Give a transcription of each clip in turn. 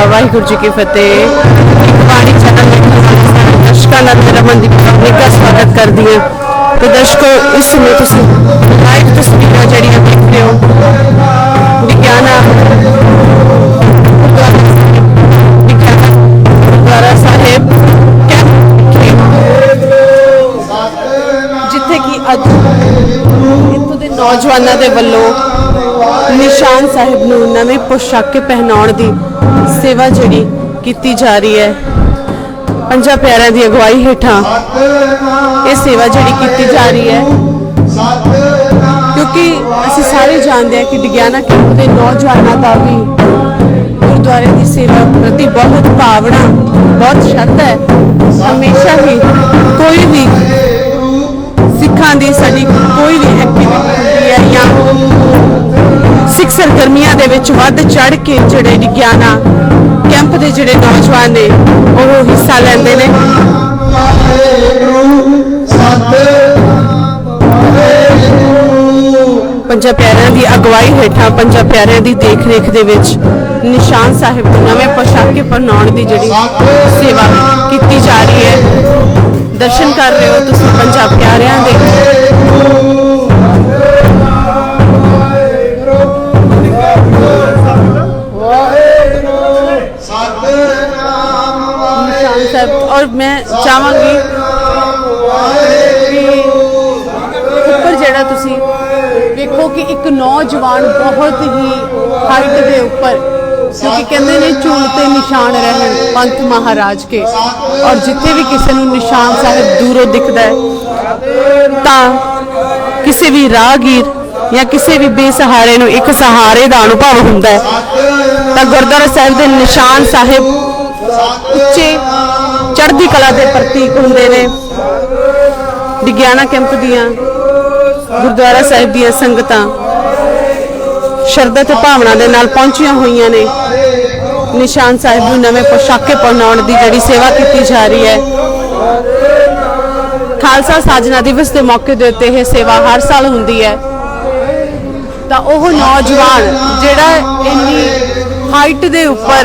वाहिगुरू जी की फतेह। बाणी चैनल दर्शकों का मेरा मन की का स्वागत कर दिए। तो दर्शकों इस समय तुम लाइव तस्वीर जड़ियाँ देख रहे हो विज्ञान गुरुद्वारा साहिब जिथे कि अज इत्थों के नौजवानों के वलों निशान साहिब नूं नवीं पोशाक पहनाउण दी सेवा जिहड़ी कीती जा रही है। पंजा प्यारिਆਂ दी अगवाई हेठां ये सेवा जिहड़ी कीती जा रही है, क्योंकि असीं सारे जानते हैं कि डिगियाना कैंप के नौजवानों का भी गुरुद्वारे की सेवा प्रति बहुत भावना बहुत श्रद्धा है। हमेशा ही कोई भी सिखां दी साडी कोई भी एक्टिविटी है या सिख सरगर्मियां दे विच वध चढ़ के जिहड़े डिगियाना कैंप के जिहड़े नौजवान ने वो हिस्सा लैंदे ने। पंजा प्यारिਆਂ की अगवाई हेठां पंजा प्यारिਆਂ की देख रेख दे विच निशान साहिब को नवे पोशाके पहनाउण की जिहड़ी सेवा कीती जा रही है। दर्शन कर रहे हो तुसीं पंजा प्यारिਆਂ दे। और मैं चाहांगी कि ऊपर जड़ा तुसी देखो कि एक नौजवान बहुत ही हाइट के ऊपर, क्योंकि कहते ने झूलते निशान रहे पंथ महाराज के, और जिथे भी किसी को निशान साहिब दूरों दिखता है तो किसी भी राहगीर या किसी भी बेसहारे नूं एक सहारे का अनुभव होंदा है। तो गुरुद्वारा साहिब के निशान साहिब उच्चे चढ़ती कला के प्रतीक होंदे ने। डिगियाना कैंप दियां गुरुद्वारा साहिब दियां संगतां शरधा ते भावना दे नाल पहुंचियां होईयां ने। निशान साहिब नूं नवे पोशाके पहनाउण दी जिहड़ी सेवा कीती जा रही है। खालसा साजना दिवस के मौके दे उत्ते यह सेवा हर साल हुंदी है। तो वह नौजवान जिहड़ा इन्नी हाइट दे उपर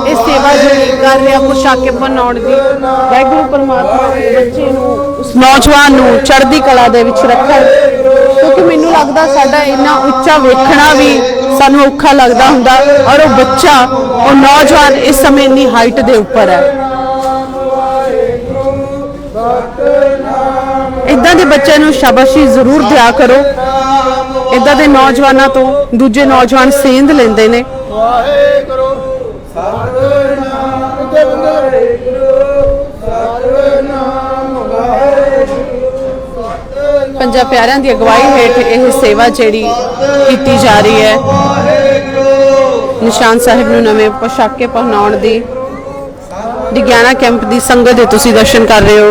इस सेवा जी कर रहा पोशाके पहनाउण दी, वाहिगुरू परमात्मा बच्चे नूं उस नौजवान नूं चढ़दी कला दे विच रखे, क्योंकि मैनूं लगदा साडा इन्ना उच्चा वेखना भी सानूं औखा लगदा हुंदा, और वो बच्चा वो नौजवान इस समय इन्नी हाइट दे उपर है। इदां दे बच्चे नूं शाबाशी जरूर दिया करो। इदां दे नौजवानों तो दूजे नौजवान सेंध लेंदे ने। पंजा प्यारिਆਂ की अगवाई हेठ यह सेवा जिहड़ी कीती जा रही है। निशान साहिब नूं नवे पोशाके पहनाउण दी डिगियाना कैंप की संगत दे तुसीं दर्शन कर रहे हो।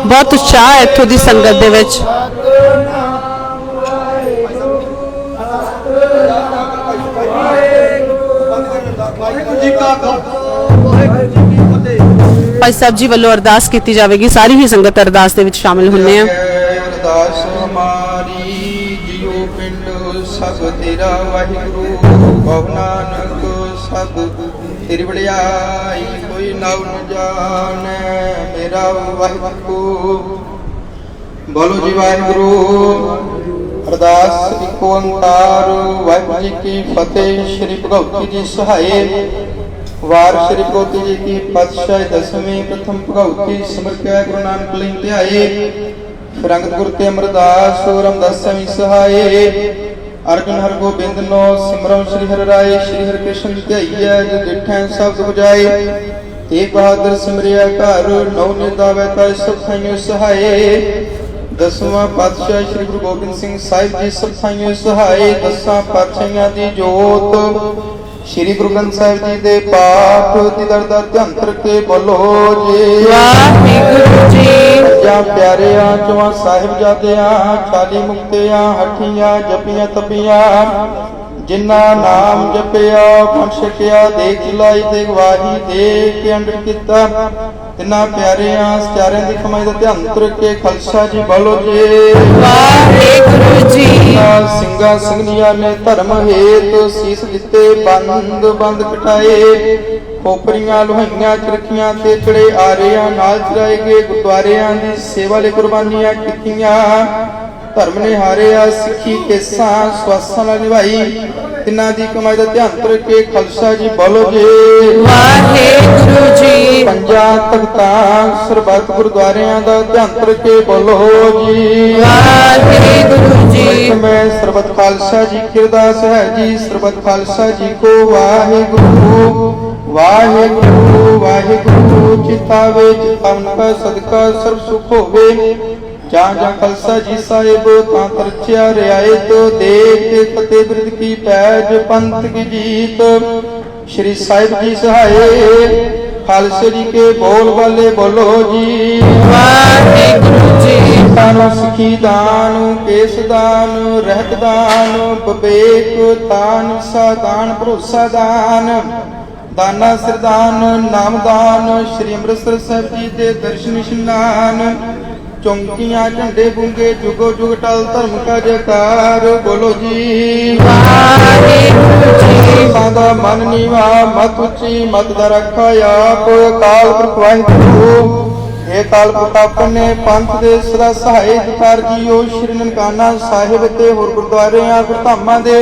बहुत उत्साह है इत्थों की संगत दे विच। भाई साहब जी वालों अरदास की जाएगी। सारी ही संगत अरदास दे विच शामिल होने हैं। अरदास हमारी जियो पिंड सब तेरा वाहिगुरू, भव नानक सब तेरी बड़ाई, कोई नाउ न जाने मेरा वाहिगुरू। बोलो जी वाहिगुरू। अरदास एक ओंकार वाहिगुरू जी की फतेह। श्री भगवती जी सहाय वार श्री भगवती जी की पातशाही दसवीं प्रथम भगवती समर्प्या गुरु नानक लिंग ध्याये। रंगत गुरु ते अमरदास रामदास स्वामी सहाय। अर्जुन हर गोबिंद नो सिमरन श्री हरि राय। श्री हरि कृष्ण ध्याइए जो डिठै शब्द बुझाए। तेग बहादुर सिमरिया घर नौ निदावे ताय सब थाइयों सहाय। दसवां पातशाह श्री गुरु गोबिंद सिंह साहिब जी सब थाइयों सहाय। दसां पातशाहियां दी जोत श्री गुरु ग्रंथ साहिब जी दे पाठ तिदर दा ध्यांतर के बोलो जी वाहिगुरू जी। पंजा प्यारियां चौहां साहिबजादियां 40 मुक्तियां हठियां जपियां तपियां, जिन्ना नाम जपिया फल छकिया देख लाई ते गवाही दे के अंडर किता, तिना प्यारियां सचारियां दी कमाई दा ध्यांतर के खालसा जी बोलो जी वाहिगुरू जी। सिंह भागा सिंघनिया ने धर्म हेत सीस दिते बंद बंद कटाए खोपरियां लोहाइयां चरखियां ते चढ़े आरियां नाल चराए गए गुरुद्वारियां दी सेवा ले कुर्बानियां कीतियां धर्म ने हारिया सिੱਖੀ केसां ਸਵਾਸਾਂ ਨਾਲ ਨਿਭਾਈ तिन्हां दी कमाई दा ध्यान रख के खालसा जी बोलो जी वाहेगुरु जी पंजा तख्तां सरबत गुरुद्वारियां दा ध्यान रख के बोलो जी वाहेगुरु जी मैं सरबत खालसा जी की अरदास है जी सरबत खालसा जी को वाहेगुरु वाहेगुरु वाहेगुरु चितावे चितावन का सदका सर्व सुख होवे जहाँ जहाँ खालसा जी साहिब तां तरचिया रियायत देख फतेह बिरद की पैज पंथ की जीत श्री साहिब जी सहाय खालसे जी के बोल वाले बोलो जी वाहेगुरु जी तानु सिखी दान केस दान रहत दान विवेक दान सादान भरोसा दान दाना सरदान नामदान श्री अमृतसर साहिब जी के दर्शन इशनान चौंकियां झंडे बूंगे जुगो जुग टल धर्म का जयकार बोलो जी सादा मन नीवा मत उची मत दा रखा आप काल पुरख वाहिगुरु हे काल प्रताप ने पंथ दे सदा सहाय कर जीओ श्री ननकाना साहिब ते होर गुरुद्वारियां गुरधामां दे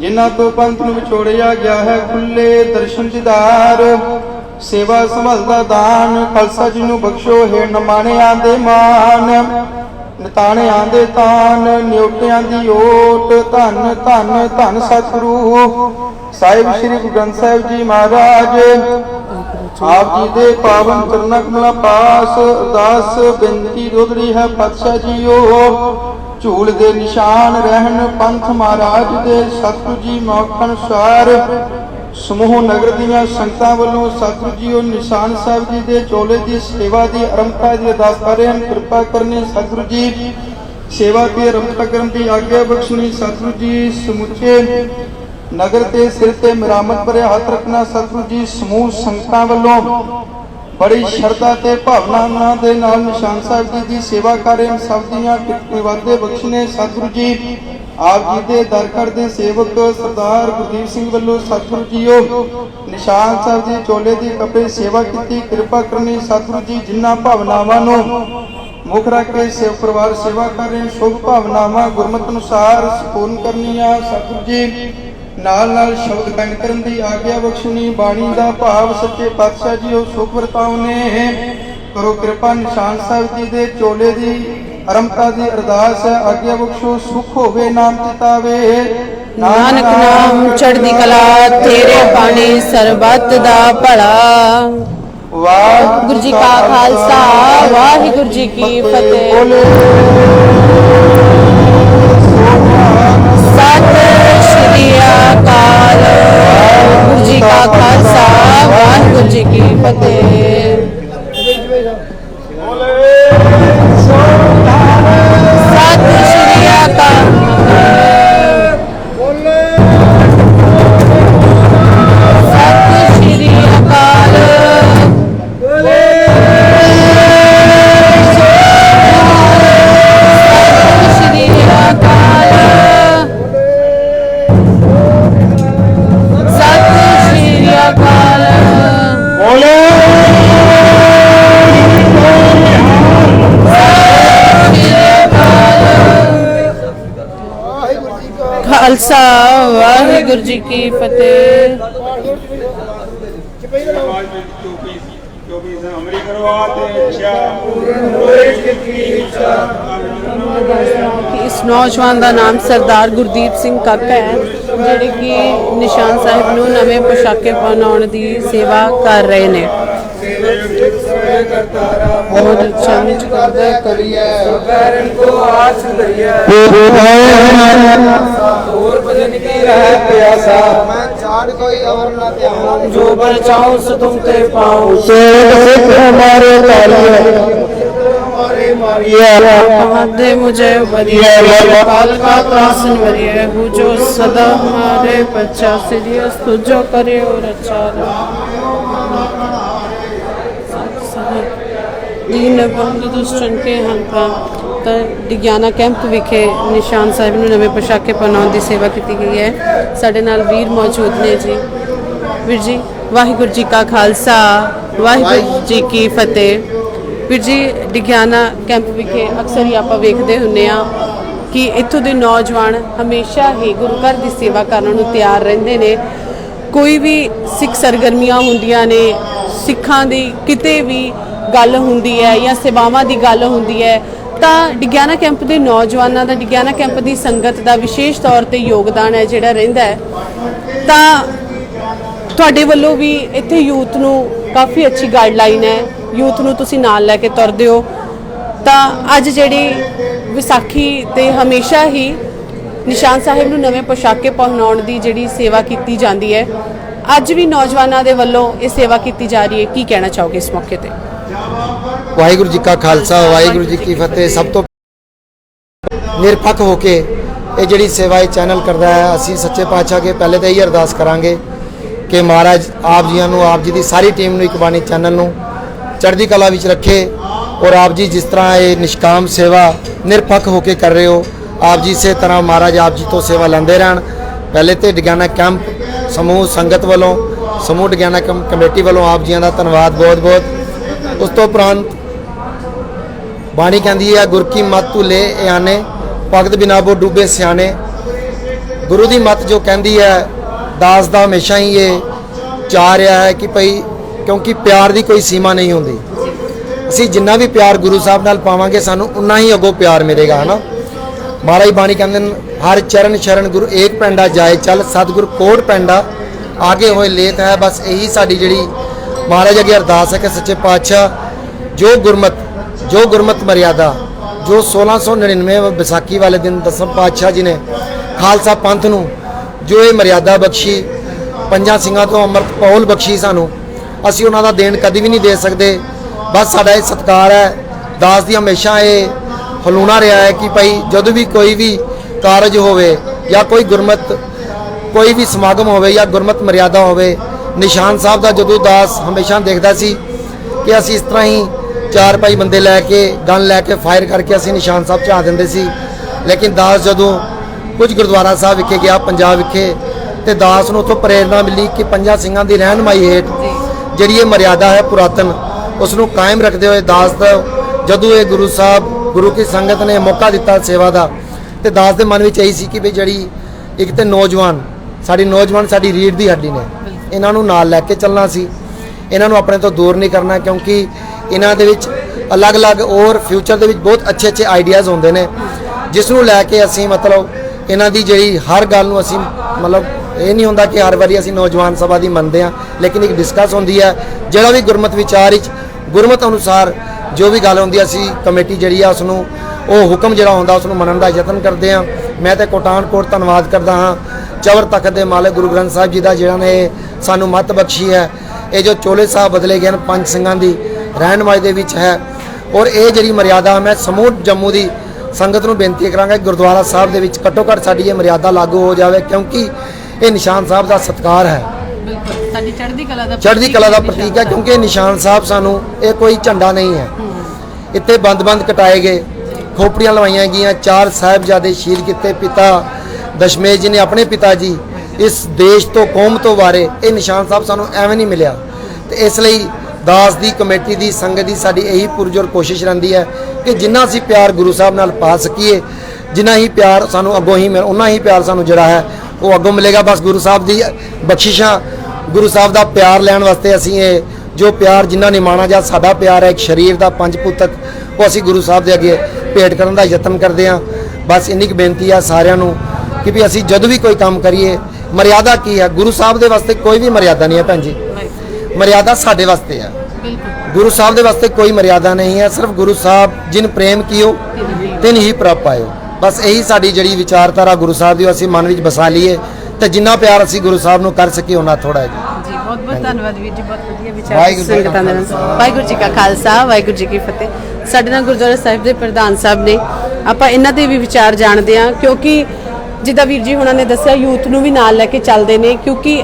जिन्हां तो पंथ नूं विछोड़िया गया है खुले दर्शन दीदार सेवा संभालदा दान खालसा जी नूं बख्शो हे नमाणे आंदे मान निताणे आंदे तान निउटियां दी ओट धन धन धन सतगुरु साहिब श्री गुरु ग्रंथ साहिब जी महाराज आप जी दे पावन चरना कमला पास अरदास बेनती दोदड़ी है पातशाह जीओ झूल दे निशान रहन पंथ महाराज दे सतगुरु जी मौख अनुसार समूह नगर दियां संगतां वल्लों सतगुरु जीओ निशान साहिब जी दे चोले दी सेवा दी आरंभता दी अरदास कर रहे हैं कृपा करनी सतगुरु जी सेवा दी आरंभता करन दी आग्या बख्शनी सतगुरु जी समुचे नगर ते सिर ते मिरामत भरे हाथ रखना सतगुरु जी समूह संगतां वल्लों बड़ी श्रद्धा ते भावना दे नाल निशान साहिब जी दी सेवा कर रहे हैं सब दियां किरपा वादे बख्शने सतगुरु जी आप जी दे दरकर दे सेवक सरदार गुरदीप सिंह वल्लों सतगुरु जीओ निशान साहिब जी चोले दी कपड़े सेवा की कृपा करनी सतगुरु जी जिन्हां भावनावां नूं मुख रख के सेव परिवार सेवा कर रहे शुभ भावनावां गुरमत अनुसार संपूर्ण करनियां सतगुरु जी नाल नाल शब्द कंड करन दी आग्या बख्शनी बाणी दा भाव सच्चे पातशाह जीओ सुख वरतावने करो कृपा निशान साहिब जी दे चोले दी आरंभता दी अरदास है आग्या बख्शो सुख होवे नाम चितावे नानक नाम चढ़दी कला तेरे बाणी सरबत दा भला वाहिगुरु जी का खालसा वाहिगुरु जी की फतेह सत श्री अकाल वाहिगुरु जी का खालसा वाहिगुरु जी की फतेह सत श्री अकाल सत श्री अकाल सत श्री अकाल सत श्री अकाल खालसा वाहिगुरु जी की फतेह इस नौजवान का नाम सरदार गुरदीप सिंह काका है जिहड़े कि निशान साहिब नूं नवे पोशाके पहनाउण दी सेवा कर रहे ने बहुत अच्छा निज करदा करिए पैरन को आस दरिए और भजन की रह प्यासा मैं चाड़ कोई और न त्याऊं जो बर चाहूं सो तुम ते पाऊं सिख हमारे दे मुझे वरिये काल का त्रासन वरिये हूँ जो सदा हमारे बच्चा सीरियस तुझो करे और अच्छा दीन बंधु दुष्टन के हंता ਤਾਂ ਡਿਗਿਆਨਾ ਕੈਂਪ ਵਿਖੇ ਨਿਸ਼ਾਨ ਸਾਹਿਬ ਨੂੰ ਨਵੇਂ ਪੋਸ਼ਾਕੇ ਪਹਿਨਾਉਣ ਦੀ ਸੇਵਾ ਕੀਤੀ ਗਈ ਹੈ। ਸਾਡੇ ਨਾਲ ਵੀਰ ਮੌਜੂਦ ਨੇ ਜੀ। ਵੀਰ ਜੀ, ਵਾਹਿਗੁਰੂ ਜੀ ਕਾ ਖਾਲਸਾ, ਵਾਹਿਗੁਰੂ ਜੀ ਕੀ ਫਤਿਹ। ਵੀਰ ਜੀ, ਡਿਗਿਆਨਾ ਕੈਂਪ ਵਿਖੇ ਅਕਸਰ ਹੀ ਆਪਾਂ ਵੇਖਦੇ ਹੁੰਦੇ ਆ ਕਿ ਇੱਥੋਂ ਦੇ ਨੌਜਵਾਨ ਹਮੇਸ਼ਾ ਹੀ ਗੁਰੂ ਘਰ ਦੀ ਸੇਵਾ ਕਰਨ ਨੂੰ ਤਿਆਰ ਰਹਿੰਦੇ ਨੇ। ਕੋਈ ਵੀ ਸਿੱਖ ਸਰਗਰਮੀਆਂ ਹੁੰਦੀਆਂ ਨੇ, ਸਿੱਖਾਂ ਦੀ ਕਿਤੇ ਵੀ ਗੱਲ ਹੁੰਦੀ ਹੈ ਜਾਂ ਸੇਵਾਵਾਂ ਦੀ ਗੱਲ ਹੁੰਦੀ ਹੈ ਤਾਂ ਡਿਗਿਆਨਾ ਕੈਂਪ ਦੇ ਨੌਜਵਾਨਾਂ ਦਾ, ਡਿਗਿਆਨਾ ਕੈਂਪ ਦੀ ਸੰਗਤ ਦਾ ਵਿਸ਼ੇਸ਼ ਤੌਰ ਤੇ ਯੋਗਦਾਨ ਹੈ ਜਿਹੜਾ ਰਹਿੰਦਾ ਹੈ। ਤਾਂ ਤੁਹਾਡੇ ਵੱਲੋਂ ਵੀ ਇੱਥੇ ਯੂਥ ਨੂੰ ਕਾਫੀ ਅੱਛੀ ਗਾਈਡਲਾਈਨ ਹੈ, ਯੂਥ ਨੂੰ ਤੁਸੀਂ ਨਾਲ ਲੈ ਕੇ ਤੁਰਦੇ ਹੋ। ਤਾਂ ਅੱਜ ਜਿਹੜੀ ਵਿਸਾਖੀ ਤੇ ਹਮੇਸ਼ਾ ਹੀ ਨਿਸ਼ਾਨ ਸਾਹਿਬ ਨੂੰ ਨਵੇਂ ਪੋਸ਼ਾਕੇ ਪਹਿਨਾਉਣ ਦੀ ਜਿਹੜੀ ਸੇਵਾ ਕੀਤੀ ਜਾਂਦੀ ਹੈ, ਅੱਜ ਵੀ ਨੌਜਵਾਨਾਂ ਦੇ ਵੱਲੋਂ ਇਹ ਸੇਵਾ ਕੀਤੀ ਜਾ ਰਹੀ ਹੈ। ਕੀ ਕਹਿਣਾ ਚਾਹੋਗੇ ਇਸ ਮੌਕੇ ਤੇ? ਵਾਹਿਗੁਰੂ ਜੀ ਕਾ ਖਾਲਸਾ, ਵਾਹਿਗੁਰੂ ਜੀ ਕੀ ਫਤਿਹ। ਸਭ ਤੋਂ ਨਿਰਪੱਖ ਹੋ ਕੇ ਇਹ ਜਿਹੜੀ ਸੇਵਾ ਇਹ ਚੈਨਲ ਕਰਦਾ ਹੈ, ਅਸੀਂ ਸੱਚੇ ਪਾਤਸ਼ਾਹ ਕੇ ਪਹਿਲੇ ਤਾਂ ਇਹ ਅਰਦਾਸ ਕਰਾਂਗੇ ਕਿ ਮਹਾਰਾਜ ਆਪ ਜੀਆਂ ਨੂੰ, ਆਪ ਜੀ ਦੀ ਸਾਰੀ ਟੀਮ ਨੂੰ, ਇਕਬਾਣੀ ਚੈਨਲ ਨੂੰ ਚੜ੍ਹਦੀ ਕਲਾ ਵਿੱਚ ਰੱਖੇ। ਔਰ ਆਪ ਜੀ ਜਿਸ ਤਰ੍ਹਾਂ ਇਹ ਨਿਸ਼ਕਾਮ ਸੇਵਾ ਨਿਰਪੱਖ ਹੋ ਕੇ ਕਰ ਰਹੇ ਹੋ, ਆਪ ਜੀ ਇਸੇ ਤਰ੍ਹਾਂ ਮਹਾਰਾਜ ਆਪ ਜੀ ਤੋਂ ਸੇਵਾ ਲੈਂਦੇ ਰਹਿਣ। ਪਹਿਲੇ ਤੇ ਡਿਗਿਆਨਾ ਕੈਂਪ ਸਮੂਹ ਸੰਗਤ ਵੱਲੋਂ, ਸਮੂਹ ਡਿਗਿਆਨਾ ਕੈਂਪ ਕਮੇਟੀ ਵੱਲੋਂ ਆਪ ਜੀਆਂ ਦਾ ਧੰਨਵਾਦ ਬਹੁਤ ਬਹੁਤ। ਉਸ ਤੋਂ ਉਪਰੰਤ ਬਾਣੀ ਕਹਿੰਦੀ ਹੈ, ਗੁਰ ਕੀ ਮੱਤ ਤੂੰ ਲੈ ਇਹ ਆਨੇ, ਭਗਤ ਬਿਨਾ ਬੋ ਡੂਬੇ ਸਿਆਣੇ। ਗੁਰੂ ਦੀ ਮੱਤ ਜੋ ਕਹਿੰਦੀ ਹੈ, ਦਾਸ ਦਾ ਹਮੇਸ਼ਾ ਹੀ ਇਹ ਚਾਹ ਰਿਹਾ ਹੈ ਕਿ ਭਈ ਕਿਉਂਕਿ ਪਿਆਰ ਦੀ ਕੋਈ ਸੀਮਾ ਨਹੀਂ ਹੁੰਦੀ। ਅਸੀਂ ਜਿੰਨਾ ਵੀ ਪਿਆਰ ਗੁਰੂ ਸਾਹਿਬ ਨਾਲ ਪਾਵਾਂਗੇ ਸਾਨੂੰ ਉਨਾ ਹੀ ਅੱਗੋਂ ਪਿਆਰ ਮਿਲੇਗਾ, ਹੈ ਨਾ। ਮਹਾਰਾਜ ਬਾਣੀ ਕਹਿੰਦੇ ਨੇ, ਹਰ ਚਰਨ ਸ਼ਰਨ ਗੁਰੂ ਏਕ ਪੈਂਡਾ ਜਾਏ ਚੱਲ, ਸਤਿਗੁਰ ਕੋਟ ਪੈਂਡਾ ਆਗੇ ਹੋਏ ਲੇਤ ਹੈ। ਬਸ ਇਹੀ ਸਾਡੀ ਜਿਹੜੀ ਮਹਾਰਾਜ ਅੱਗੇ ਅਰਦਾਸ ਹੈ ਕਿ ਸੱਚੇ ਪਾਤਸ਼ਾਹ ਜੋ ਗੁਰਮਤ ਮਰਿਆਦਾ, ਜੋ 1699 ਵਿਸਾਖੀ ਵਾਲੇ ਦਿਨ ਦਸਮ ਪਾਤਸ਼ਾਹ ਜੀ ਨੇ ਖਾਲਸਾ ਪੰਥ ਨੂੰ ਜੋ ਇਹ ਮਰਿਆਦਾ ਬਖਸ਼ੀ, ਪੰਜਾਂ ਸਿੰਘਾਂ ਤੋਂ ਅੰਮ੍ਰਿਤ ਪੌਲ ਬਖਸ਼ੀ ਸਾਨੂੰ, ਅਸੀਂ ਉਹਨਾਂ ਦਾ ਦੇਣ ਕਦੀ ਵੀ ਨਹੀਂ ਦੇ ਸਕਦੇ। ਬਸ ਸਾਡਾ ਇਹ ਸਤਿਕਾਰ ਹੈ। ਦਾਸ ਦੀ ਹਮੇਸ਼ਾ ਇਹ ਹਲੂਣਾ ਰਿਹਾ ਹੈ ਕਿ ਭਾਈ ਜਦੋਂ ਵੀ ਕੋਈ ਵੀ ਕਾਰਜ ਹੋਵੇ ਜਾਂ ਕੋਈ ਵੀ ਸਮਾਗਮ ਹੋਵੇ ਜਾਂ ਗੁਰਮਤ ਮਰਿਆਦਾ ਹੋਵੇ, ਨਿਸ਼ਾਨ ਸਾਹਿਬ ਦਾ ਜਦੋਂ ਦਾਸ ਹਮੇਸ਼ਾ ਦੇਖਦਾ ਸੀ ਕਿ ਅਸੀਂ ਇਸ ਤਰ੍ਹਾਂ ਹੀ 4-5 ਬੰਦੇ ਲੈ ਕੇ, ਗਨ ਲੈ ਕੇ ਫਾਇਰ ਕਰਕੇ ਅਸੀਂ ਨਿਸ਼ਾਨ ਸਾਹਿਬ ਚੜਾ ਦਿੰਦੇ ਸੀ। ਲੇਕਿਨ ਦਾਸ ਜਦੋਂ ਕੁਝ ਗੁਰਦੁਆਰਾ ਸਾਹਿਬ ਵਿਖੇ ਗਿਆ ਪੰਜਾਬ ਵਿਖੇ, ਤੇ ਦਾਸ ਨੂੰ ਉੱਥੋਂ ਪ੍ਰੇਰਨਾ ਮਿਲੀ ਕਿ ਪੰਜਾਂ ਸਿੰਘਾਂ ਦੀ ਰਹਿਨਮਾਈ ਹੇਠ ਜਿਹੜੀ ਇਹ ਮਰਿਆਦਾ ਹੈ ਪੁਰਾਤਨ, ਉਸ ਨੂੰ ਕਾਇਮ ਰੱਖਦੇ ਹੋਏ ਦਾਸ ਦਾ ਜਦੋਂ ਇਹ ਗੁਰੂ ਸਾਹਿਬ, ਗੁਰੂ ਕੀ ਸੰਗਤ ਨੇ ਮੌਕਾ ਦਿੱਤਾ ਸੇਵਾ ਦਾ, ਤੇ ਦਾਸ ਦੇ ਮਨ ਵਿੱਚ ਇਹੀ ਸੀ ਕਿ ਵੀ ਜਿਹੜੀ ਇੱਕ ਤੇ ਨੌਜਵਾਨ ਸਾਡੀ ਰੀੜ੍ਹ ਦੀ ਹੱਡੀ ਨੇ, ਇਹਨਾਂ ਨੂੰ ਨਾਲ ਲੈ ਕੇ ਚੱਲਣਾ ਸੀ, ਇਹਨਾਂ ਨੂੰ ਆਪਣੇ ਤੋਂ ਦੂਰ ਨਹੀਂ ਕਰਨਾ, ਕਿਉਂਕਿ ਇਹਨਾਂ ਦੇ ਵਿੱਚ ਅਲੱਗ-ਅਲੱਗ ਔਰ ਫਿਊਚਰ ਦੇ ਵਿੱਚ ਬਹੁਤ ਅੱਛੇ ਆਈਡੀਆਜ਼ ਹੁੰਦੇ ਨੇ, ਜਿਸ ਨੂੰ ਲੈ ਕੇ ਅਸੀਂ ਮਤਲਬ ਇਹਨਾਂ ਦੀ ਜਿਹੜੀ ਹਰ ਗੱਲ ਨੂੰ ਅਸੀਂ ਮਤਲਬ ਇਹ ਨਹੀਂ ਹੁੰਦਾ ਕਿ ਹਰ ਵਾਰੀ ਅਸੀਂ ਨੌਜਵਾਨ ਸਭਾ ਦੀ ਮੰਨਦੇ ਹਾਂ, ਲੇਕਿਨ ਇੱਕ ਡਿਸਕਸ ਹੁੰਦੀ ਹੈ। ਜਿਹੜਾ ਵੀ ਗੁਰਮਤ ਵਿਚਾਰ ਵਿੱਚ ਗੁਰਮਤ ਅਨੁਸਾਰ ਜੋ ਵੀ ਗੱਲ ਹੁੰਦੀ ਹੈ, ਅਸੀਂ ਕਮੇਟੀ ਜਿਹੜੀ ਆ ਉਸ ਨੂੰ ਉਹ ਹੁਕਮ ਜਿਹੜਾ ਹੁੰਦਾ ਉਸ ਨੂੰ ਮੰਨਣ ਦਾ ਯਤਨ ਕਰਦੇ ਹਾਂ। ਮੈਂ ਤੇ ਕੋਟਾਨਕੋਟ ਧੰਨਵਾਦ ਕਰਦਾ ਹਾਂ ਚਵਰ ਤਖਤ ਦੇ ਮਾਲਕ ਗੁਰੂ ਗ੍ਰੰਥ ਸਾਹਿਬ ਜੀ ਦਾ, ਜਿਹੜਾ ਨੇ ਸਾਨੂੰ ਮੱਤ ਬਖਸ਼ੀ ਹੈ। ਇਹ ਜੋ ਚੋਲੇ ਸਾਹਿਬ ਬਦਲੇ ਗਏ ਹਨ ਪੰਜ ਸਿੰਘਾਂ ਦੀ ਰਹਿਨਮਾਈ ਦੇ ਵਿੱਚ ਹੈ। ਔਰ ਇਹ ਜਿਹੜੀ ਮਰਿਆਦਾ ਮੈਂ ਸਮੂਹ ਜੰਮੂ ਦੀ ਸੰਗਤ ਨੂੰ ਬੇਨਤੀ ਕਰਾਂਗਾ ਕਿ ਗੁਰਦੁਆਰਾ ਸਾਹਿਬ ਦੇ ਵਿੱਚ ਘੱਟੋ ਘੱਟ ਸਾਡੀ ਇਹ ਮਰਿਆਦਾ ਲਾਗੂ ਹੋ ਜਾਵੇ, ਕਿਉਂਕਿ ਇਹ ਨਿਸ਼ਾਨ ਸਾਹਿਬ ਦਾ ਸਤਿਕਾਰ ਹੈ, ਸਾਡੀ ਚੜ੍ਹਦੀ ਕਲਾ ਦਾ ਪ੍ਰਤੀਕ ਹੈ। ਕਿਉਂਕਿ ਇਹ ਨਿਸ਼ਾਨ ਸਾਹਿਬ ਸਾਨੂੰ ਇਹ ਕੋਈ ਝੰਡਾ ਨਹੀਂ ਹੈ। ਇੱਥੇ ਬੰਦ ਕਟਾਏ ਗਏ, ਖੋਪੜੀਆਂ ਲਵਾਈਆਂ ਗਈਆਂ, 4 ਸਾਹਿਬਜ਼ਾਦੇ ਸ਼ਹੀਦ ਕੀਤੇ, ਪਿਤਾ ਦਸ਼ਮੇਸ਼ ਜੀ ਨੇ ਆਪਣੇ ਪਿਤਾ ਜੀ ਇਸ ਦੇਸ਼ ਤੋਂ ਕੌਮ ਤੋਂ ਵਾਰੇ। ਇਹ ਨਿਸ਼ਾਨ ਸਾਹਿਬ ਸਾਨੂੰ ਐਵੇਂ ਨਹੀਂ ਮਿਲਿਆ, ਤੇ ਇਸ ਲਈ ਦਾਸ ਦੀ ਕਮੇਟੀ ਦੀ ਸੰਗਤ ਦੀ ਸਾਡੀ ਇਹੀ ਪੁਰਜੋਰ ਕੋਸ਼ਿਸ਼ ਰਹਿੰਦੀ ਹੈ ਕਿ ਜਿੰਨਾ ਅਸੀਂ ਪਿਆਰ ਗੁਰੂ ਸਾਹਿਬ ਨਾਲ ਪਾ ਸਕੀਏ, ਜਿੰਨਾ ਹੀ ਪਿਆਰ ਸਾਨੂੰ ਅੱਗੋਂ ਹੀ ਉਨਾ ਹੀ ਪਿਆਰ ਸਾਨੂੰ ਜਿਹੜਾ ਹੈ ਉਹ ਅੱਗੋਂ ਮਿਲੇਗਾ। ਬਸ ਗੁਰੂ ਸਾਹਿਬ ਦੀ ਬਖਸ਼ਿਸ਼ਾਂ, ਗੁਰੂ ਸਾਹਿਬ ਦਾ ਪਿਆਰ ਲੈਣ ਵਾਸਤੇ ਅਸੀਂ ਇਹ ਜੋ ਪਿਆਰ ਜਿੰਨਾ ਨਿਮਾਣਾ ਜਾਂ ਸਾਡਾ ਪਿਆਰ ਹੈ ਇੱਕ ਸਰੀਰ ਦਾ 5 ਪੁੱਤਕ, ਉਹ ਅਸੀਂ ਗੁਰੂ ਸਾਹਿਬ ਦੇ ਅੱਗੇ ਭੇਟ ਕਰਨ ਦਾ ਯਤਨ ਕਰਦੇ ਹਾਂ। ਬਸ ਇੰਨੀ ਕੁ ਬੇਨਤੀ ਹੈ ਸਾਰਿਆਂ ਨੂੰ ਕਿ ਵੀ ਅਸੀਂ ਜਦੋਂ ਵੀ ਕੋਈ ਕੰਮ ਕਰੀਏ, ਮਰਿਆਦਾ ਕੀ ਹੈ, ਗੁਰੂ ਸਾਹਿਬ ਦੇ ਵਾਸਤੇ ਕੋਈ ਵੀ ਮਰਿਆਦਾ ਨਹੀਂ ਹੈ ਭੈਣ ਜੀ, ਮਰਿਆਦਾ ਸਾਡੇ ਵਾਸਤੇ ਹੈ। ਗੁਰੂ ਸਾਹਿਬ ਦੇ ਵਾਸਤੇ ਕੋਈ ਮਰਿਆਦਾ ਨਹੀਂ ਹੈ, ਸਿਰਫ ਗੁਰੂ ਸਾਹਿਬ ਜਿਨ ਪ੍ਰੇਮ ਕੀਓ ਤਿਨ ਹੀ ਪ੍ਰਭ ਪਾਇਓ। ਬਸ ਇਹੀ ਸਾਡੀ ਜਿਹੜੀ ਵਿਚਾਰਧਾਰਾ ਗੁਰੂ ਸਾਹਿਬ ਦੀ ਅਸੀਂ ਮਨ ਵਿੱਚ ਬਸਾ ਲਈਏ, ਤੇ ਜਿੰਨਾ ਪਿਆਰ ਅਸੀਂ ਗੁਰੂ ਸਾਹਿਬ ਨੂੰ ਕਰ ਸਕੀਏ ਉਹਨਾਂ ਥੋੜਾ ਹੈ ਜੀ। ਬਹੁਤ ਬਹੁਤ ਧੰਨਵਾਦ ਵੀਰ ਜੀ, ਬਹੁਤ ਵਧੀਆ ਵਿਚਾਰ ਸੰਗਤਾਂ ਦੇ ਨਾਲ। ਵਾਹਿਗੁਰੂ ਜੀ ਕਾ ਖਾਲਸਾ, ਵਾਹਿਗੁਰੂ ਜੀ ਕੀ ਫਤਿਹ। ਸਾਡੇ ਨਾਲ ਗੁਰਦੁਆਰਾ ਸਾਹਿਬ ਦੇ ਪ੍ਰਧਾਨ ਸਾਹਿਬ ਨੇ, ਆਪਾਂ ਇਹਨਾਂ ਦੇ ਵੀ ਵਿਚਾਰ ਜਾਣਦੇ ਹਾਂ, ਕਿਉਂਕਿ ਜਿੱਦਾਂ ਵੀਰ ਜੀ ਹੁਣਾਂ ਨੇ ਦੱਸਿਆ ਯੂਥ ਨੂੰ ਵੀ ਨਾਲ ਲੈ ਕੇ ਚੱਲਦੇ ਨੇ, ਕਿਉਂਕਿ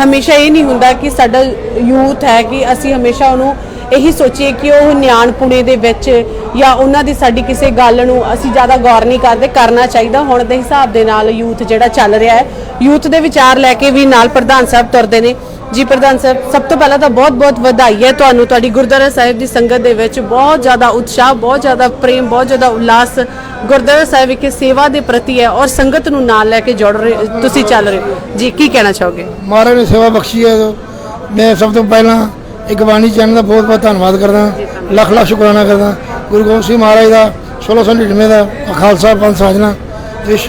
ਹਮੇਸ਼ਾ ਇਹ ਨਹੀਂ ਹੁੰਦਾ ਕਿ ਸਾਡਾ ਯੂਥ ਹੈ ਕਿ ਅਸੀਂ ਹਮੇਸ਼ਾ ਉਹਨੂੰ ਇਹੀ ਸੋਚੀਏ ਕਿ ਉਹ ਨਿਆਣਪੁਣੇ ਦੇ ਵਿੱਚ ਜਾਂ ਉਹਨਾਂ ਦੀ ਸਾਡੀ ਕਿਸੇ ਗੱਲ ਨੂੰ ਅਸੀਂ ਜ਼ਿਆਦਾ ਗੌਰ ਨਹੀਂ ਕਰਦੇ। ਕਰਨਾ ਚਾਹੀਦਾ। ਹੁਣ ਦੇ ਹਿਸਾਬ ਦੇ ਨਾਲ ਯੂਥ ਜਿਹੜਾ ਚੱਲ ਰਿਹਾ ਹੈ, ਯੂਥ ਦੇ ਵਿਚਾਰ ਲੈ ਕੇ ਵੀ ਨਾਲ ਪ੍ਰਧਾਨ ਸਾਹਿਬ ਤੁਰਦੇ ਨੇ। ਜੀ ਪ੍ਰਧਾਨ ਸਾਹਿਬ, ਸਭ ਤੋਂ ਪਹਿਲਾਂ ਤਾਂ ਬਹੁਤ-ਬਹੁਤ ਵਧਾਈ ਹੈ ਤੁਹਾਨੂੰ। ਤੁਹਾਡੀ ਗੁਰਦੁਆਰਾ ਸਾਹਿਬ ਦੀ ਸੰਗਤ ਦੇ ਵਿੱਚ ਬਹੁਤ ਜ਼ਿਆਦਾ ਉਤਸ਼ਾਹ, ਬਹੁਤ ਜ਼ਿਆਦਾ ਪ੍ਰੇਮ, ਬਹੁਤ ਜ਼ਿਆਦਾ ਉल्लास ਗੁਰਦੁਆਰਾ ਸਾਹਿਬ ਵਿਖੇ ਸੇਵਾ ਦੇ ਪ੍ਰਤੀ ਹੈ ਔਰ ਸੰਗਤ ਨੂੰ ਨਾਲ ਲੈ ਕੇ ਜੁੜ ਰਹੇ ਤੁਸੀਂ ਚੱਲ ਰਹੇ ਹੋ। ਜੀ ਕੀ ਕਹਿਣਾ ਚਾਹੋਗੇ? ਮਹਾਰਾਜ ਨੇ ਸੇਵਾ ਬਖਸ਼ੀ ਹੈ। ਮੈਂ ਸਭ ਤੋਂ ਪਹਿਲਾਂ ਇੱਕ ਬਾਣੀ ਚੈਨਲ ਦਾ ਬਹੁਤ ਬਹੁਤ ਧੰਨਵਾਦ ਕਰਦਾ, ਲੱਖ ਲੱਖ ਸ਼ੁਕਰਾਨਾ ਕਰਦਾ। ਗੁਰੂ ਗੋਬਿੰਦ ਸਿੰਘ ਮਹਾਰਾਜ ਦਾ 1699 ਦਾ ਖਾਲਸਾ ਪੰਥ ਸਾਜਨਾ ਜਿਸ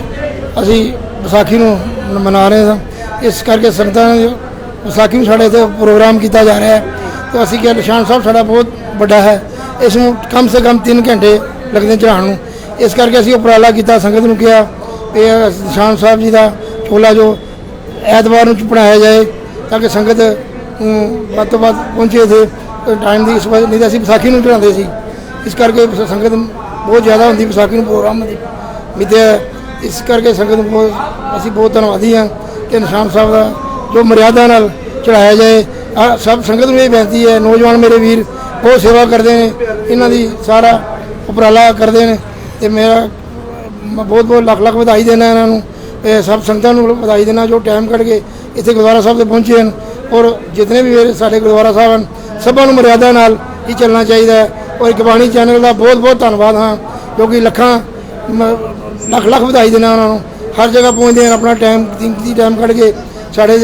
ਅਸੀਂ ਵਿਸਾਖੀ ਨੂੰ ਮਨਾ ਰਹੇ ਹਾਂ। ਇਸ ਕਰਕੇ ਸੰਗਤਾਂ ਨੇ ਵਿਸਾਖੀ ਨੂੰ ਸਾਡੇ ਇੱਥੇ ਪ੍ਰੋਗਰਾਮ ਕੀਤਾ ਜਾ ਰਿਹਾ ਹੈ ਤੇ ਅਸੀਂ ਕਿਹਾ ਨਿਸ਼ਾਨ ਸਾਹਿਬ ਸਾਡਾ ਬਹੁਤ ਵੱਡਾ ਹੈ, ਇਸ ਨੂੰ ਕਮ ਸੇ ਕਮ 3 ਘੰਟੇ ਲੱਗਦੇ ਚੜ੍ਹਾਉਣ ਨੂੰ। ਇਸ ਕਰਕੇ ਅਸੀਂ ਉਪਰਾਲਾ ਕੀਤਾ, ਸੰਗਤ ਨੂੰ ਕਿਹਾ ਕਿ ਨਿਸ਼ਾਨ ਸਾਹਿਬ ਜੀ ਦਾ ਚੋਲਾ ਜੋ ਐਤਵਾਰ ਨੂੰ ਪੜ੍ਹਾਇਆ ਜਾਏ ਤਾਂ ਕਿ ਸੰਗਤ ਵੱਧ ਤੋਂ ਵੱਧ ਪਹੁੰਚੇ ਇੱਥੇ ਟਾਈਮ ਦੀ। ਇਸ ਵਜ੍ਹਾ ਨਹੀਂ ਤਾਂ ਅਸੀਂ ਵਿਸਾਖੀ ਨੂੰ ਚੜ੍ਹਾਉਂਦੇ ਸੀ, ਇਸ ਕਰਕੇ ਸੰਗਤ ਬਹੁਤ ਜ਼ਿਆਦਾ ਹੁੰਦੀ ਵਿਸਾਖੀ ਨੂੰ ਪ੍ਰੋਗਰਾਮ ਦੀ ਮਿੱਥਿਆ। ਇਸ ਕਰਕੇ ਸੰਗਤ ਨੂੰ ਅਸੀਂ ਬਹੁਤ ਧੰਨਵਾਦੀ ਹਾਂ ਕਿ ਨਿਸ਼ਾਨ ਸਾਹਿਬ ਦਾ ਜੋ ਮਰਿਆਦਾ ਨਾਲ ਚੜ੍ਹਾਇਆ ਜਾਏ। ਸਭ ਸੰਗਤ ਨੂੰ ਇਹ ਬੇਨਤੀ ਹੈ, ਨੌਜਵਾਨ ਮੇਰੇ ਵੀਰ ਬਹੁਤ ਸੇਵਾ ਕਰਦੇ ਨੇ, ਇਹਨਾਂ ਦੀ ਸਾਰਾ ਉਪਰਾਲਾ ਕਰਦੇ ਨੇ ਤੇ ਮੇਰਾ ਬਹੁਤ ਬਹੁਤ ਲੱਖ ਲੱਖ ਵਧਾਈ ਦੇਣਾ ਇਹਨਾਂ ਨੂੰ। ਸਭ ਸੰਗਤਾਂ ਨੂੰ ਵਧਾਈ ਦੇਣਾ ਜੋ ਟਾਈਮ ਕੱਢ ਕੇ ਇੱਥੇ ਗੁਰਦੁਆਰਾ ਸਾਹਿਬ 'ਤੇ ਪਹੁੰਚੇ ਹਨ। ਔਰ ਜਿਤਨੇ ਵੀ ਮੇਰੇ ਸਾਡੇ ਗੁਰਦੁਆਰਾ ਸਾਹਿਬ ਹਨ, ਸਭਾਂ ਨੂੰ ਮਰਿਆਦਾ ਨਾਲ ਹੀ ਚੱਲਣਾ ਚਾਹੀਦਾ ਹੈ। ਔਰ ਇੱਕ ਬਾਣੀ ਚੈਨਲ ਦਾ ਬਹੁਤ ਬਹੁਤ ਧੰਨਵਾਦ ਹਾਂ ਜੋ ਕਿ ਲੱਖ ਲੱਖ ਵਧਾਈ ਦੇਣਾ ਉਹਨਾਂ ਨੂੰ। ਹਰ ਜਗ੍ਹਾ ਪਹੁੰਚਦੇ ਹਨ, ਆਪਣਾ ਕੀਮਤੀ ਟਾਈਮ ਕੱਢ ਕੇ ਸਾਡੇ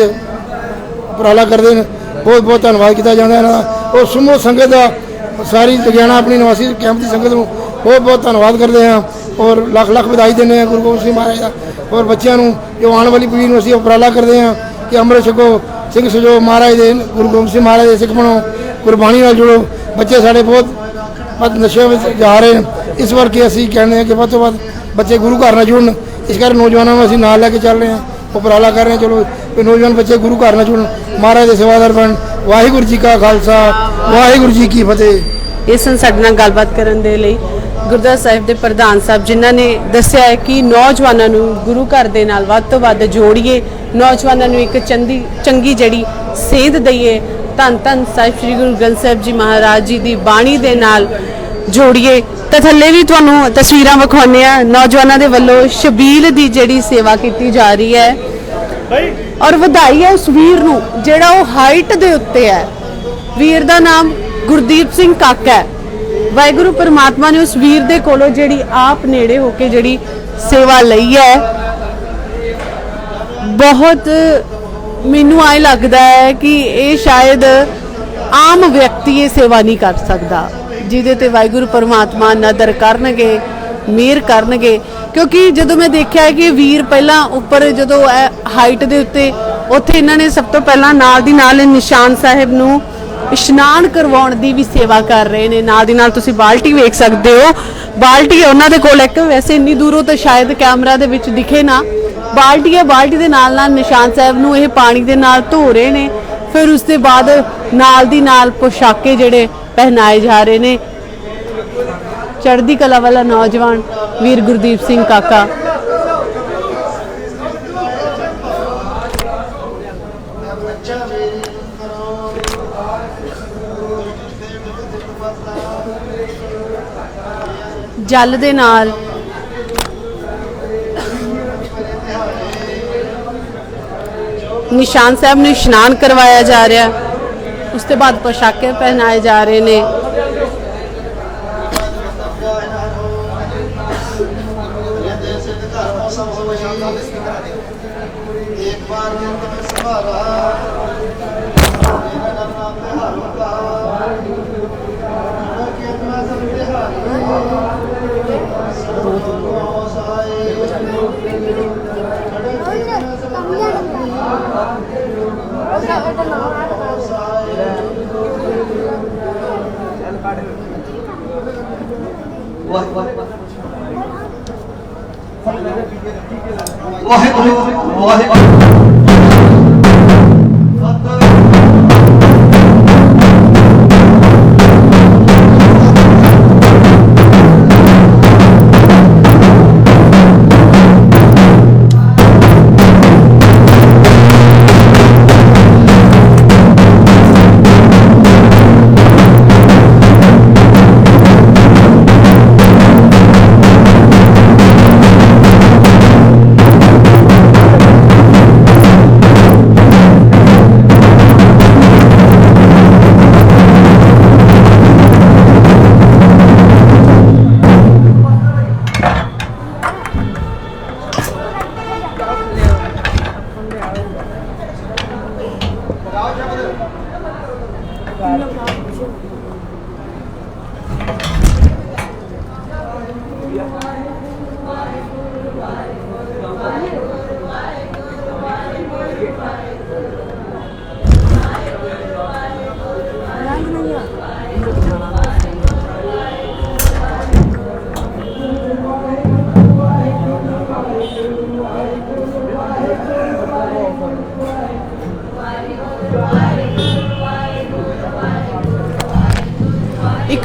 ਉਪਰਾਲਾ ਕਰਦੇ ਨੇ। ਬਹੁਤ ਬਹੁਤ ਧੰਨਵਾਦ ਕੀਤਾ ਜਾਂਦਾ ਇਹਨਾਂ ਦਾ। ਔਰ ਸਮੂਹ ਸੰਗਤ ਦਾ, ਸਾਰੀ ਲੁਧਿਆਣਾ ਆਪਣੀ ਨਿਵਾਸੀ ਕੈਂਪ ਦੀ ਸੰਗਤ ਨੂੰ ਬਹੁਤ ਬਹੁਤ ਧੰਨਵਾਦ ਕਰਦੇ ਹਾਂ ਔਰ ਲੱਖ ਲੱਖ ਵਧਾਈ ਦਿੰਦੇ ਹਾਂ ਗੁਰੂ ਗੋਬਿੰਦ ਸਿੰਘ ਮਹਾਰਾਜ ਦਾ। ਔਰ ਬੱਚਿਆਂ ਨੂੰ ਜੋ ਆਉਣ ਵਾਲੀ ਪੀੜ੍ਹੀ ਨੂੰ ਅਸੀਂ ਉਪਰਾਲਾ ਕਰਦੇ ਹਾਂ ਕਿ ਅੰਮ੍ਰਿਤ ਛਕੋ, ਸਿੰਘ ਸਜੋ, ਮਹਾਰਾਜ ਦੇ ਗੁਰੂ ਗੋਬਿੰਦ ਸਿੰਘ ਮਹਾਰਾਜ ਦੇ ਸਿੱਖ ਬਣੋ, ਗੁਰਬਾਣੀ ਨਾਲ ਜੁੜੋ। ਬੱਚੇ ਸਾਡੇ ਬਹੁਤ ਨਸ਼ੇ ਵਿੱਚ ਜਾ ਰਹੇ ਨੇ, ਇਸ ਕਰਕੇ ਅਸੀਂ ਕਹਿੰਦੇ ਹਾਂ ਕਿ ਵੱਧ ਤੋਂ ਵੱਧ ਬੱਚੇ ਗੁਰੂ ਘਰ ਨਾਲ ਜੁੜਨ। ਇਸ ਕਰਕੇ ਨੌਜਵਾਨਾਂ ਨੂੰ ਅਸੀਂ ਨਾਲ ਲੈ ਕੇ ਚੱਲ ਰਹੇ ਹਾਂ, ਉਪਰਾਲਾ ਕਰ ਰਹੇ ਹਾਂ। ਚਲੋ ਕਿ ਨੌਜਵਾਨ ਬੱਚੇ ਗੁਰੂ ਘਰ ਨਾਲ ਜੁੜਨ, ਮਹਾਰਾਜ ਦੇ ਸੇਵਾਦਾਰ ਬਣਨ। ਵਾਹਿਗੁਰੂ ਜੀ ਕਾ ਖਾਲਸਾ, ਵਾਹਿਗੁਰੂ ਜੀ ਕੀ ਫਤਿਹ। ਇਸ ਨੂੰ ਸਾਡੇ ਨਾਲ ਗੱਲਬਾਤ ਕਰਨ ਦੇ ਲਈ ਗੁਰਦੁਆਰਾ ਸਾਹਿਬ ਦੇ ਪ੍ਰਧਾਨ ਸਾਹਿਬ, ਜਿਨ੍ਹਾਂ ਨੇ ਦੱਸਿਆ ਹੈ ਕਿ ਨੌਜਵਾਨਾਂ ਨੂੰ ਗੁਰੂ ਘਰ ਦੇ ਨਾਲ ਵੱਧ ਤੋਂ ਵੱਧ ਜੋੜੀਏ, ਨੌਜਵਾਨਾਂ ਨੂੰ ਇੱਕ ਚੰਗੀ ਜਿਹੜੀ ਸੇਧ ਦਈਏ, ਧੰਨ ਧੰਨ ਸਾਹਿਬ ਸ੍ਰੀ ਗੁਰੂ ਗ੍ਰੰਥ ਸਾਹਿਬ ਜੀ ਮਹਾਰਾਜ ਜੀ ਦੀ ਬਾਣੀ ਦੇ ਨਾਲ ਜੋੜੀਏ। ਤਾਂ ਥੱਲੇ ਵੀ ਤੁਹਾਨੂੰ ਤਸਵੀਰਾਂ ਵਿਖਾਉਂਦੇ ਆ, ਨੌਜਵਾਨਾਂ ਦੇ ਵੱਲੋਂ ਸ਼ਬੀਲ ਦੀ ਜਿਹੜੀ ਸੇਵਾ ਕੀਤੀ ਜਾ ਰਹੀ ਹੈ। ਔਰ ਵਧਾਈ ਹੈ ਉਸ ਵੀਰ ਨੂੰ ਜਿਹੜਾ ਉਹ ਹਾਈਟ ਦੇ ਉੱਤੇ ਹੈ। ਵੀਰ ਦਾ ਨਾਮ ਗੁਰਦੀਪ ਸਿੰਘ ਕਾਕਾ ਹੈ। ਵਾਹਿਗੁਰੂ ਪਰਮਾਤਮਾ ਨੇ ਉਸ ਵੀਰ ਦੇ ਕੋਲੋਂ ਜਿਹੜੀ ਆਪ ਨੇੜੇ ਹੋ ਕੇ ਜਿਹੜੀ ਸੇਵਾ ਲਈ ਹੈ, ਬਹੁਤ ਮੈਨੂੰ ਆਏ ਲੱਗਦਾ ਹੈ ਕਿ ਇਹ ਸ਼ਾਇਦ ਆਮ ਵਿਅਕਤੀ ਇਹ ਸੇਵਾ ਨਹੀਂ ਕਰ ਸਕਦਾ, ਜਿਹਦੇ ਤੇ ਵਾਹਿਗੁਰੂ ਪਰਮਾਤਮਾ ਨਦਰ ਕਰਨਗੇ, ਮਿਹਰ ਕਰਨਗੇ। ਕਿਉਂਕਿ ਜਦੋਂ ਮੈਂ ਦੇਖਿਆ ਹੈ ਕਿ ਵੀਰ ਪਹਿਲਾਂ ਉੱਪਰ ਜਦੋਂ ਹਾਈਟ ਦੇ ਉੱਤੇ, ਉੱਥੇ ਇਹਨਾਂ ਨੇ ਸਭ ਤੋਂ ਪਹਿਲਾਂ ਨਾਲ ਦੀ ਨਾਲ ਨਿਸ਼ਾਨ ਸਾਹਿਬ ਨੂੰ ਇਸ਼ਨਾਨ ਕਰਵਾਉਣ ਦੀ ਵੀ ਸੇਵਾ ਕਰ ਰਹੇ ਨੇ। ਨਾਲ ਦੀ ਨਾਲ ਤੁਸੀਂ ਬਾਲਟੀ ਵੇਖ ਸਕਦੇ ਹੋ, ਬਾਲਟੀ ਹੈ ਉਹਨਾਂ ਦੇ ਕੋਲ ਇੱਕ, ਵੈਸੇ ਇੰਨੀ ਦੂਰੋਂ ਤਾਂ ਸ਼ਾਇਦ ਕੈਮਰਾ ਦੇ ਵਿੱਚ ਦਿਖੇ ਨਾ। ਬਾਲਟੀ ਹੈ, ਬਾਲਟੀ ਦੇ ਨਾਲ ਨਾਲ ਨਿਸ਼ਾਨ ਸਾਹਿਬ ਨੂੰ ਇਹ ਪਾਣੀ ਦੇ ਨਾਲ ਧੋ ਰਹੇ ਨੇ। ਫਿਰ ਉਸ ਦੇ ਬਾਅਦ ਨਾਲ ਦੀ ਨਾਲ ਪੋਸ਼ਾਕੇ ਜਿਹੜੇ ਪਹਿਨਾਏ ਜਾ ਰਹੇ ਨੇ। ਚੜ੍ਹਦੀ ਕਲਾ ਵਾਲਾ ਨੌਜਵਾਨ ਵੀਰ ਗੁਰਦੀਪ ਸਿੰਘ ਕਾਕਾ। ਜਲ ਦੇ ਨਾਲ ਨਿਸ਼ਾਨ ਸਾਹਿਬ ਨੂੰ ਇਸ਼ਨਾਨ ਕਰਵਾਇਆ ਜਾ ਰਿਹਾ, ਉਸ ਤੋਂ ਬਾਅਦ ਪੋਸ਼ਾਕੇ ਪਹਿਨਾਏ ਜਾ ਰਹੇ ਨੇ। ਵਾਹਿਗੁਰੂ ਵਾਹਿਗੁਰੂ।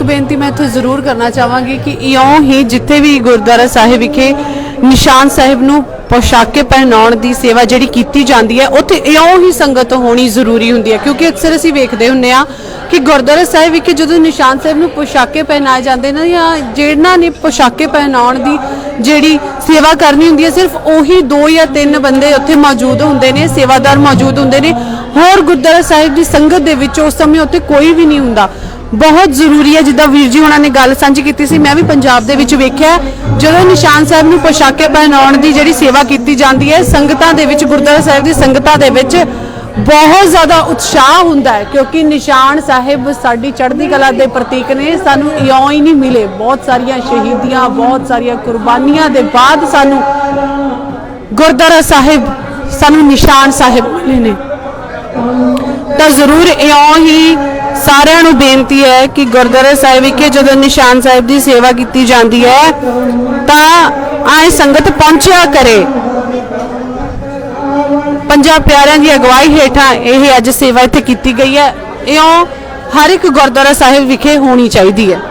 एक बेनती मैं इत्थे जरूर करना चाहांगी कि इयों ही जिथे भी गुरुद्वारा साहिब विखे निशान साहिब नूं पोशाके पहनाउण दी सेवा जिहड़ी कीती जाती है उत्थे इयों ही संगत होनी जरूरी हुंदी है, क्योंकि अक्सर असीं वेखदे हुंदे आ कि गुरुद्वारा साहिब विखे जदों निशान साहिब नूं पोशाके पहनाए जाते हैं या जिन्हां ने पोशाके पहनाउण दी जिहड़ी सेवा करनी हुंदी है सिर्फ उही 2 या 3 बंदे उत्थे मौजूद हुंदे ने, सेवादार मौजूद हुंदे ने। होर गुरुद्वारा साहिब दी संगत दे विच उस समय उत्थे कोई भी नहीं हुंदा। बहुत जरूरी है, जिद्दां वीर जी हुणां ने गल साਂਝੀ ਕੀਤੀ ਸੀ, मैं भी पंजाब दे विच वेखिआ जदों निशान साहिब नूं पोशाके पहनाउण दी जिहड़ी सेवा कीती जाती है संगतां दे विच गुरुद्वारा साहिब दी संगतां दे विच बहुत ज़्यादा उत्साह हुंदा है, क्योंकि निशान साहिब साडी चढ़दी कला दे प्रतीक ने। सानू इयों ही नहीं मिले, बहुत सारिया शहीदियां बहुत सारिया कुर्बानियां दे बाद सानू गुरुद्वारा साहिब सानू निशान साहिब मिले ने। तो जरूर इयों ही सारिਆਂ ਨੂੰ बेनती है कि गुरुद्वारा साहिब विखे जदों निशान साहिब की सेवा की जाती है तो आए संगत पहुंचा करे। पंजाब प्यारिਆਂ की अगवाई हेठा यह अज सेवा इत्थे की गई है, इयों हर एक गुरुद्वारा साहिब विखे होनी चाहिए है।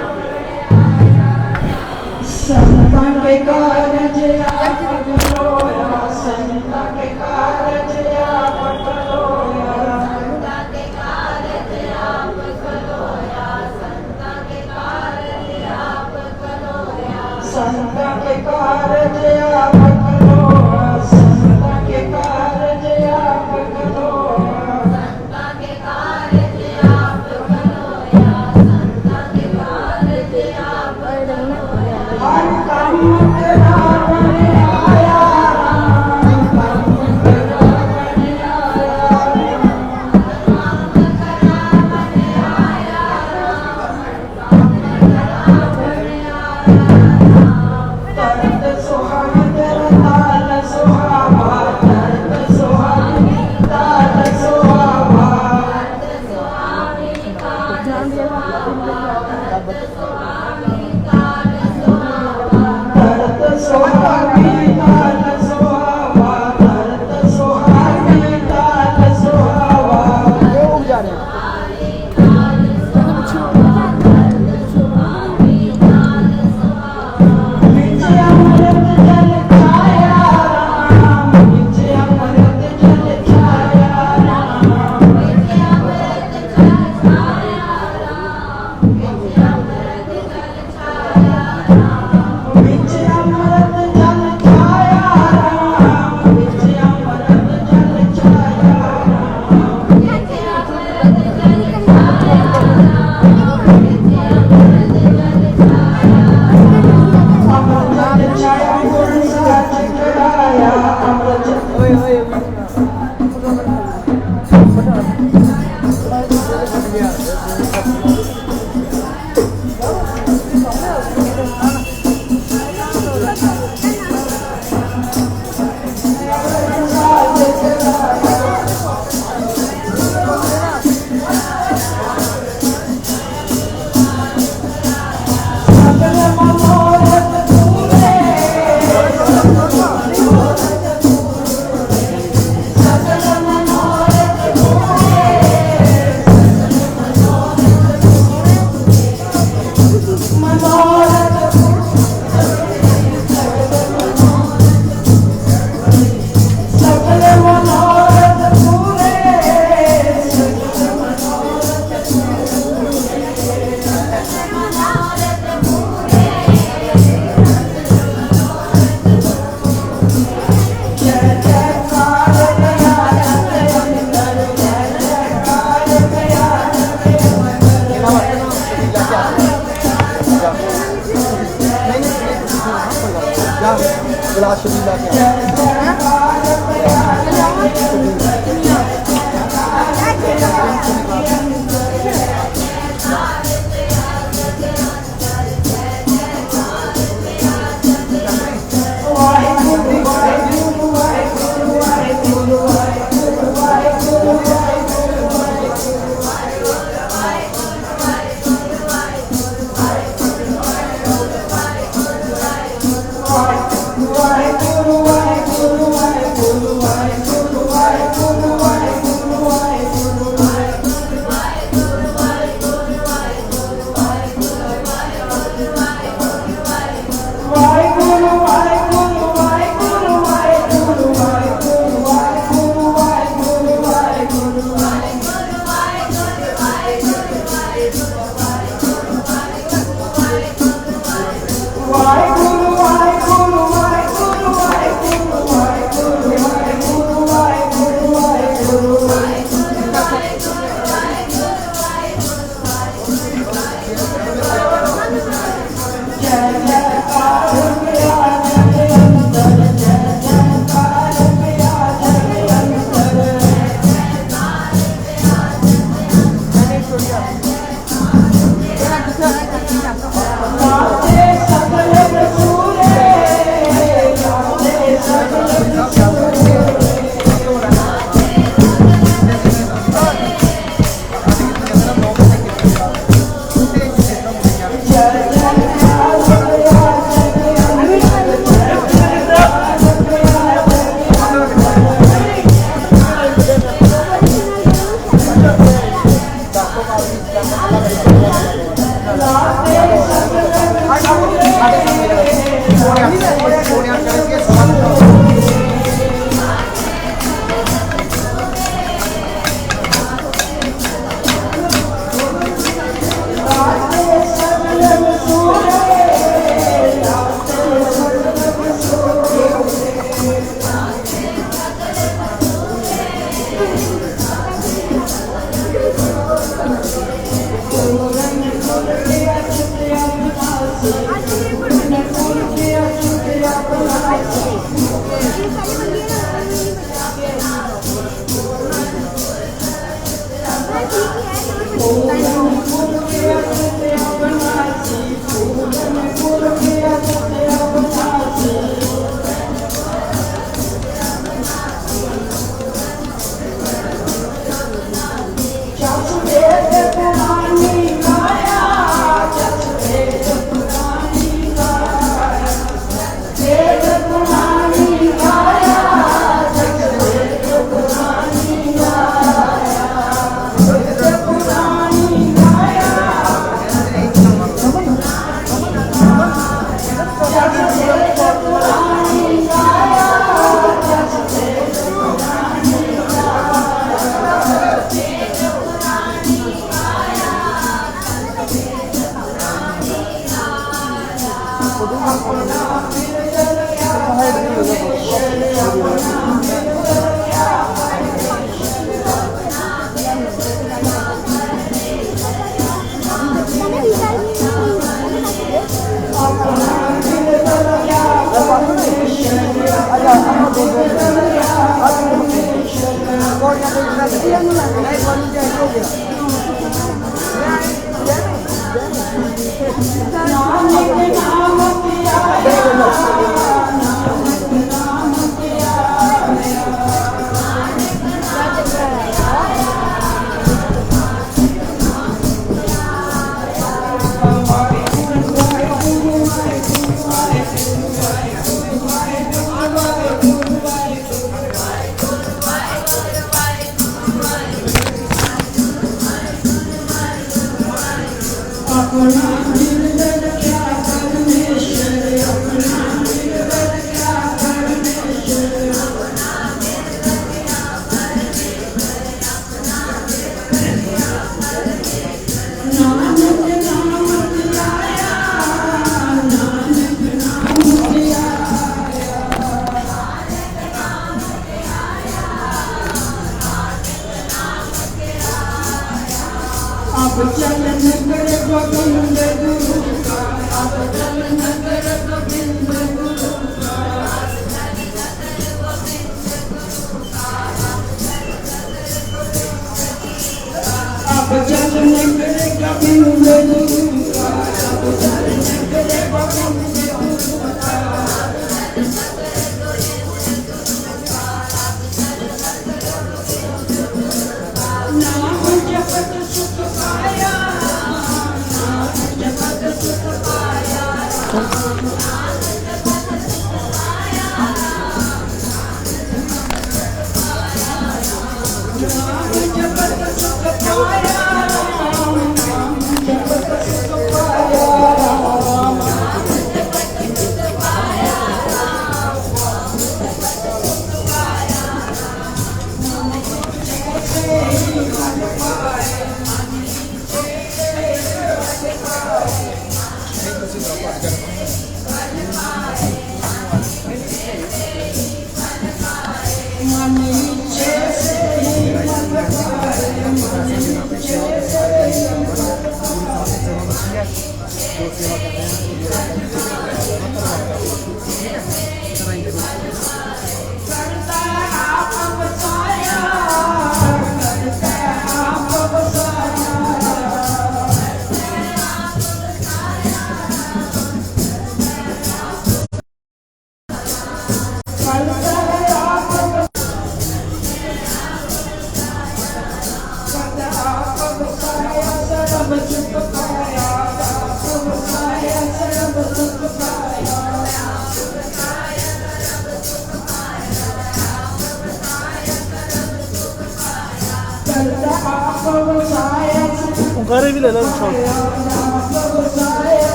घरे भी ले लो छोड़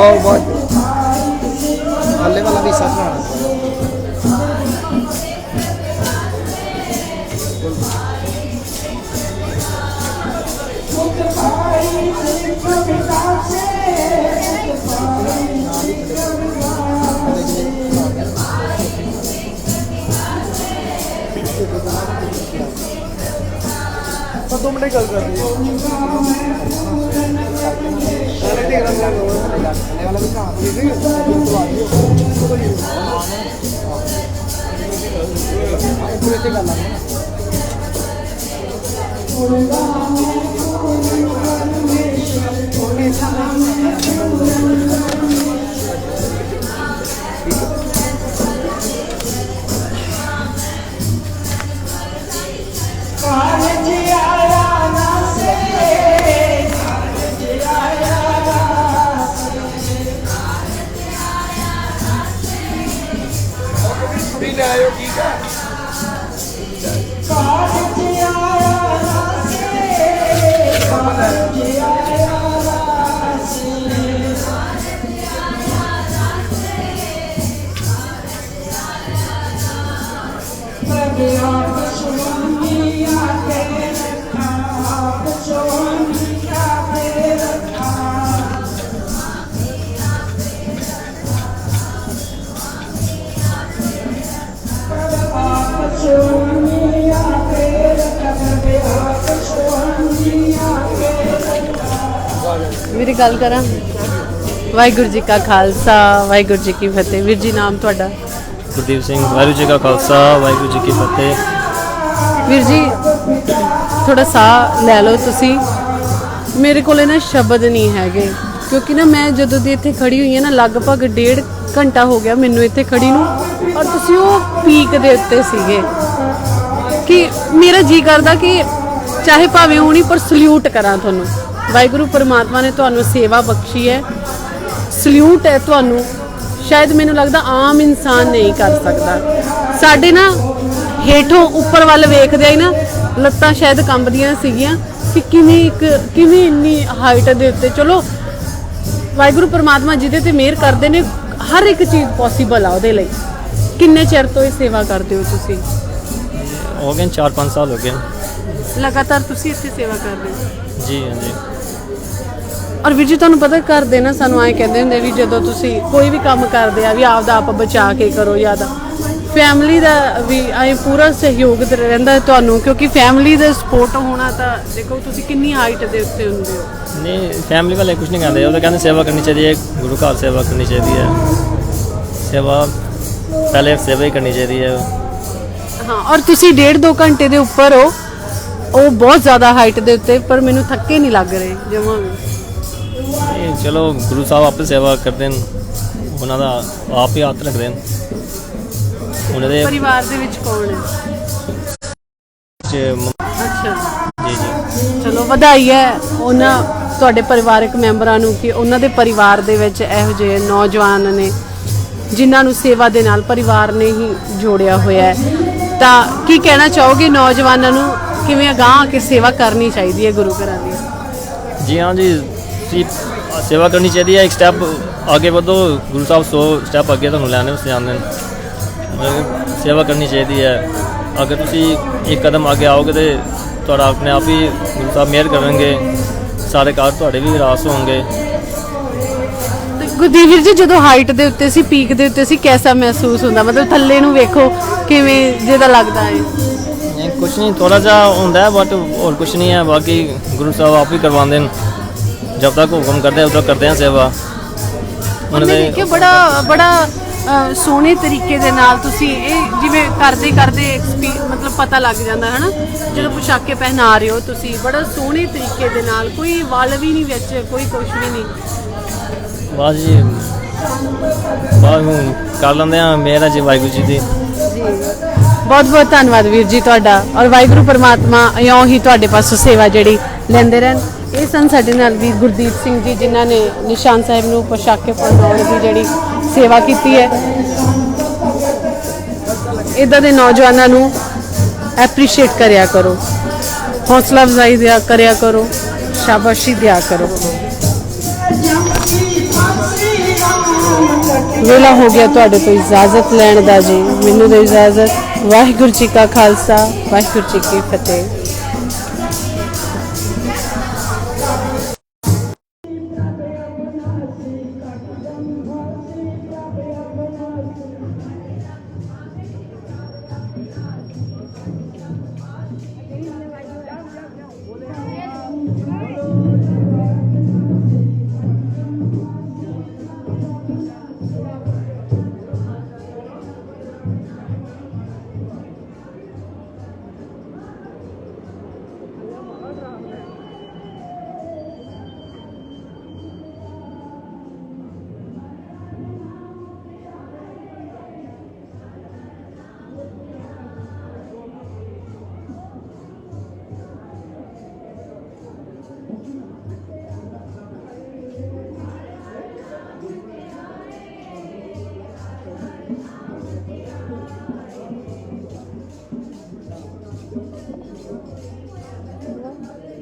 और बहुत हल्ले वाला भी साथ में बस 2 मिनट की गल कर रही मेरी गल करा। वाहिगुरू जी का खालसा वाहिगुरू जी की फतेह। वीर जी नाम ਤੁਹਾਡਾ? ਗੁਰਦੀਪ ਸਿੰਘ। ਵਾਹਿਗੁਰੂ ਜੀ ਕਾ ਖਾਲਸਾ ਵਾਹਿਗੁਰੂ ਜੀ ਕੀ ਫਤਿਹ। ਵੀਰ ਜੀ ਥੋੜਾ ਸਾਹ ਲੈ ਲਓ ਤੁਸੀਂ। ਮੇਰੇ ਕੋਲੇ ਨਾ ਸ਼ਬਦ ਨਹੀਂ ਹੈਗੇ ਕਿਉਂਕਿ ਨਾ ਮੈਂ ਜਦੋਂ ਦੀ ਇੱਥੇ ਖੜੀ ਹੋਈ ਹਾਂ ਨਾ ਲਗਭਗ 1.5 ਘੰਟਾ ਹੋ ਗਿਆ ਮੈਨੂੰ ਇੱਥੇ ਖੜੀ ਨੂੰ, ਔਰ ਤੁਸੀਂ ਉਹ ਪੀਕ ਦੇ ਉੱਤੇ ਸੀਗੇ ਕਿ ਮੇਰਾ ਜੀ ਕਰਦਾ ਕਿ ਚਾਹੇ ਭਾਵੇਂ ਹੋਣੀ ਪਰ ਸਲੂਟ ਕਰਾਂ ਤੁਹਾਨੂੰ। ਵਾਹਿਗੁਰੂ ਪਰਮਾਤਮਾ ਨੇ ਤੁਹਾਨੂੰ ਸੇਵਾ ਬਖਸ਼ੀ ਹੈ, ਸਲੂਟ ਹੈ ਤੁਹਾਨੂੰ। ਸ਼ਾਇਦ ਮੈਨੂੰ ਲੱਗਦਾ ਆਮ ਇਨਸਾਨ ਨਹੀਂ ਕਰ ਸਕਦਾ। ਸਾਡੇ ਨਾ ਹੇਠੋਂ ਉੱਪਰ ਵੱਲ ਵੇਖਦੇ ਹੀ ਨਾ ਲੱਤਾਂ ਸ਼ਾਇਦ ਕੰਬਦੀਆਂ ਸੀਗੀਆਂ ਕਿ ਕਿਵੇਂ ਇੰਨੀ ਹਾਈਟ ਦੇ ਉੱਤੇ। ਚਲੋ ਵਾਹਿਗੁਰੂ ਪਰਮਾਤਮਾ ਜਿਹਦੇ ਤੇ ਮਿਹਰ ਕਰਦੇ ਨੇ ਹਰ ਇੱਕ ਚੀਜ਼ ਪੋਸੀਬਲ ਆ ਉਹਦੇ ਲਈ। ਕਿੰਨੇ ਚਿਰ ਤੋਂ ਇਹ ਸੇਵਾ ਕਰਦੇ ਹੋ ਤੁਸੀਂ? ਹੋ ਗਏ 4-5 ਸਾਲ ਹੋ ਗਏ ਲਗਾਤਾਰ ਤੁਸੀਂ ਇੱਥੇ ਸੇਵਾ ਕਰ ਰਹੇ ਹੋ? ਜੀ। ਹਾਂਜੀ। ਔਰ ਵੀਰ ਜੀ ਤੁਹਾਨੂੰ ਪਤਾ ਘਰ ਦੇ ਨਾ ਸਾਨੂੰ ਐਂ ਕਹਿੰਦੇ ਹੁੰਦੇ ਵੀ ਜਦੋਂ ਤੁਸੀਂ ਕੋਈ ਵੀ ਕੰਮ ਕਰਦੇ ਆ ਵੀ ਆਪਦਾ ਆਪ ਬਚਾ ਕੇ ਕਰੋ, ਜਾਂ ਤਾਂ ਫੈਮਿਲੀ ਦਾ ਵੀ ਐਂ ਪੂਰਾ ਸਹਿਯੋਗ ਰਹਿੰਦਾ ਤੁਹਾਨੂੰ, ਕਿਉਂਕਿ ਫੈਮਿਲੀ ਦਾ ਸਪੋਰਟ ਹੋਣਾ ਤਾਂ ਦੇਖੋ ਤੁਸੀਂ ਕਿੰਨੀ ਹਾਈਟ ਦੇ ਉੱਤੇ ਹੁੰਦੇ ਹੋ। ਨਹੀਂ ਫੈਮਿਲੀ ਵਾਲੇ ਕੁਝ ਨਹੀਂ ਕਹਿੰਦੇ, ਉਹ ਤਾਂ ਕਹਿੰਦੇ ਸੇਵਾ ਕਰਨੀ ਚਾਹੀਦੀ ਹੈ, ਗੁਰੂ ਘਰ ਸੇਵਾ ਕਰਨੀ ਚਾਹੀਦੀ ਹੈ। ਸੇਵਾ ਪਹਿਲੇ ਸੇਵਾ ਹੀ ਕਰਨੀ ਚਾਹੀਦੀ ਹੈ। ਹਾਂ, ਔਰ ਤੁਸੀਂ 1.5-2 ਘੰਟੇ ਦੇ ਉੱਪਰ ਹੋ, ਉਹ ਬਹੁਤ ਜ਼ਿਆਦਾ ਹਾਈਟ ਦੇ ਉੱਤੇ, ਪਰ ਮੈਨੂੰ ਥੱਕੇ ਨਹੀਂ ਲੱਗ ਰਹੇ ਜਮਾਂ ਵੀ। ਨਹੀਂ ਚਲੋ ਗੁਰੂ ਸਾਹਿਬ ਆਪੇ ਸੇਵਾ ਕਰਦੇ ਨੇ, ਉਹਨਾਂ ਦਾ ਆਪ ਹੀ ਹੱਥ ਰੱਖਦੇ ਨੇ। ਉਹਨਾਂ ਦੇ ਪਰਿਵਾਰ ਦੇ ਵਿੱਚ ਕੌਣ ਹੈ? ਅੱਛਾ ਜੀ ਜੀ। ਚਲੋ ਵਧਾਈ ਹੈ ਉਹਨਾਂ ਤੁਹਾਡੇ ਪਰਿਵਾਰਕ ਮੈਂਬਰਾਂ ਨੂੰ ਕਿ ਉਹਨਾਂ ਦੇ ਪਰਿਵਾਰ ਦੇ ਵਿੱਚ ਇਹੋ ਜਿਹੇ ਨੌਜਵਾਨ ਨੇ ਜਿਨ੍ਹਾਂ ਨੂੰ ਸੇਵਾ ਦੇ ਨਾਲ ਪਰਿਵਾਰ ਨੇ ਹੀ ਜੋੜਿਆ ਹੋਇਆ ਹੈ। ਤਾਂ ਕੀ ਕਹਿਣਾ ਚਾਹੋਗੇ ਨੌਜਵਾਨਾਂ ਨੂੰ ਕਿਵੇਂ ਅਗਾਂਹ ਆ ਕੇ ਸੇਵਾ ਕਰਨੀ ਚਾਹੀਦੀ ਹੈ ਗੁਰੂ ਘਰਾਂ ਦੀ? ਜੀ ਹਾਂ ਜੀ, ਤੁਸੀਂ ਸੇਵਾ ਕਰਨੀ ਚਾਹੀਦੀ ਹੈ। ਇੱਕ ਸਟੈਪ ਅੱਗੇ ਵਧੋ, ਗੁਰੂ ਸਾਹਿਬ 100 ਸਟੈਪ ਅੱਗੇ ਤੁਹਾਨੂੰ ਲੈਣੇ ਵਾਸਤੇ ਆਉਂਦੇ ਨੇ। ਸੇਵਾ ਕਰਨੀ ਚਾਹੀਦੀ ਹੈ। ਅਗਰ ਤੁਸੀਂ ਇੱਕ ਕਦਮ ਅੱਗੇ ਆਓਗੇ ਤੇ ਤੁਹਾਡਾ ਆਪਣੇ ਆਪ ਹੀ ਗੁਰੂ ਸਾਹਿਬ ਮਿਹਰ ਕਰਨਗੇ, ਸਾਰੇ ਕਾਰਜ ਤੁਹਾਡੇ ਵੀ ਰਾਸ ਹੋਣਗੇ। ਗੁਰਦੀਪ ਵੀਰ ਜੀ ਜਦੋਂ ਹਾਈਟ ਦੇ ਉੱਤੇ ਸੀ, ਪੀਕ ਦੇ ਉੱਤੇ ਸੀ, ਕੈਸਾ ਮਹਿਸੂਸ ਹੁੰਦਾ? ਮਤਲਬ ਥੱਲੇ ਨੂੰ ਵੇਖੋ ਕਿਵੇਂ ਜਿਹਦਾ ਲੱਗਦਾ ਹੈ? ਨਹੀਂ ਕੁਛ ਨਹੀਂ, ਥੋੜਾ ਜਿਹਾ ਹੁੰਦਾ ਹੈ ਬਟ ਹੋਰ ਕੁਛ ਨਹੀਂ ਹੈ। ਬਾਕੀ ਗੁਰੂ ਸਾਹਿਬ ਆਪ ਹੀ ਕਰਵਾਉਂਦੇ ਨੇ, ਜਦ ਤੱਕ ਹੁਕਮ ਕਰਦੇ ਉਦੋਂ ਕਰਦੇ ਆ ਸੇਵਾ। ਉਹਨਾਂ ਦੇ ਦੇਖਿਓ ਬੜਾ ਸੋਹਣੇ ਤਰੀਕੇ ਦੇ ਨਾਲ ਤੁਸੀਂ ਇਹ ਜਿਵੇਂ ਕਰਦੇ ਮਤਲਬ ਪਤਾ ਲੱਗ ਜਾਂਦਾ ਹੈ ਨਾ, ਜਦੋਂ ਪੁਸ਼ਾਕੇ ਪਹਿਨਾ ਰਹੇ ਹੋ ਤੁਸੀਂ ਬੜਾ ਸੋਹਣੇ ਤਰੀਕੇ ਦੇ ਨਾਲ, ਕੋਈ ਵੱਲ ਵੀ ਨਹੀਂ ਵਿੱਚ, ਕੋਈ ਕੁਛ ਵੀ ਨਹੀਂ। ਬਸ ਜੀ ਬਸ ਹੁਣ ਕਰ ਲੈਂਦੇ ਆ ਮਿਹਰ ਹੈ ਜੀ ਵਾਹਿਗੁਰੂ ਜੀ ਦੀ। ਬਹੁਤ ਬਹੁਤ ਧੰਨਵਾਦ ਵੀਰ ਜੀ ਤੁਹਾਡਾ, ਔਰ ਵਾਹਿਗੁਰੂ ਪਰਮਾਤਮਾ ਇਉਂ ਹੀ ਤੁਹਾਡੇ ਪਾਸੋਂ ਸੇਵਾ ਜਿਹੜੀ ਲੈਂਦੇ ਰਹਿਣ। ਇਹ ਸਨ ਸਾਡੇ ਨਾਲ ਵੀ ਗੁਰਦੀਪ ਸਿੰਘ ਜੀ ਜਿਨ੍ਹਾਂ ਨੇ ਨਿਸ਼ਾਨ ਸਾਹਿਬ ਨੂੰ ਪੁਸ਼ਾਕੇ ਪਹਿਨਾਉਣ ਦੀ ਜਿਹੜੀ ਸੇਵਾ ਕੀਤੀ ਹੈ। ਇੱਦਾਂ ਦੇ ਨੌਜਵਾਨਾਂ ਨੂੰ ਐਪਰੀਸ਼ੀਏਟ ਕਰਿਆ ਕਰੋ, ਹੌਸਲਾ ਅਫਜ਼ਾਈ ਦਿਆ ਕਰਿਆ ਕਰੋ, ਸ਼ਾਬਾਸ਼ੀ ਦਿਆ ਕਰੋ। ਵੇਲਾ ਹੋ ਗਿਆ ਤੁਹਾਡੇ ਤੋਂ ਇਜਾਜ਼ਤ ਲੈਣ ਦਾ ਜੀ, ਮੈਨੂੰ ਦਿਓ ਇਜਾਜ਼ਤ। ਵਾਹਿਗੁਰੂ ਜੀ ਕਾ ਖਾਲਸਾ ਵਾਹਿਗੁਰੂ ਜੀ ਕੀ ਫਤਿਹ।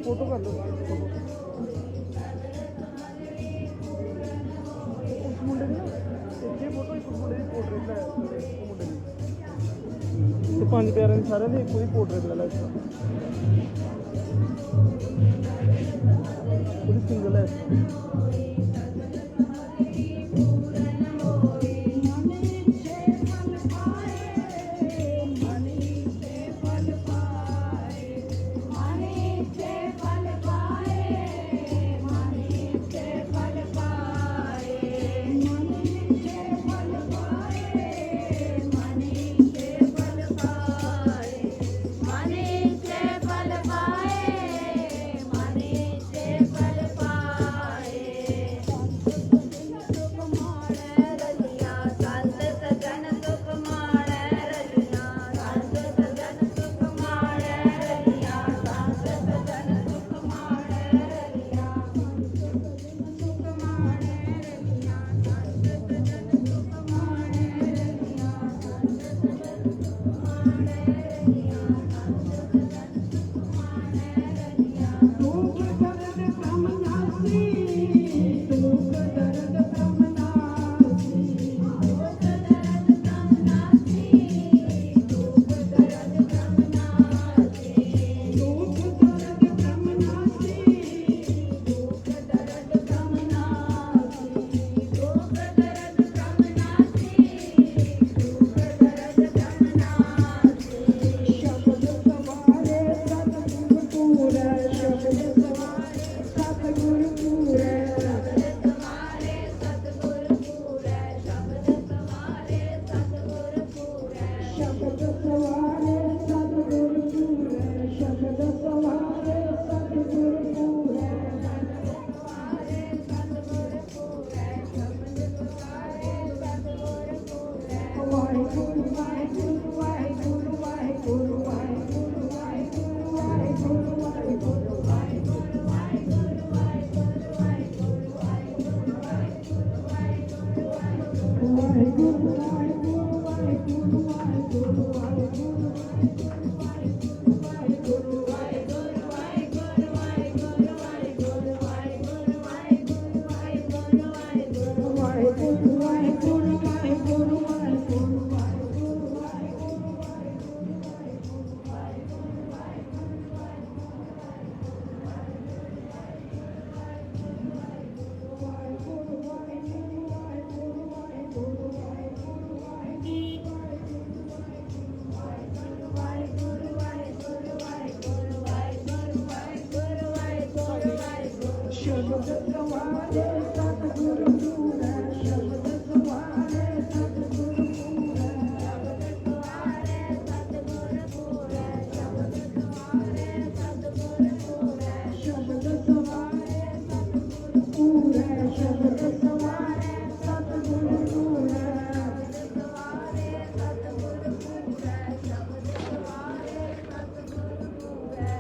ਫੋਟੋ ਕਰ ਲਓ ਉਸ ਮੁੰਡੇ ਦੀ ਨਾ ਇਹ ਫੋਟੋ ਇੱਕ ਮੁੰਡੇ ਦੀ ਪੋਰਟਰੇਟ ਲੈ ਉਹ ਮੁੰਡੇ ਦੀ ਤੇ ਪੰਜ ਪਿਆਰਿਆਂ ਦੇ ਸਾਰਿਆਂ ਦੀ ਇੱਕੋ ਹੀ ਪੋਰਟਰੇਟ ਲੈ ਲੈ ਇਸ ਉਹਦੀ ਸਿੰਗਲ ਹੈ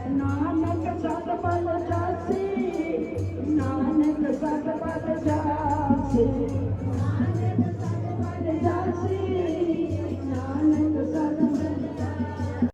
ਨਾਨਕ ਸਤਿ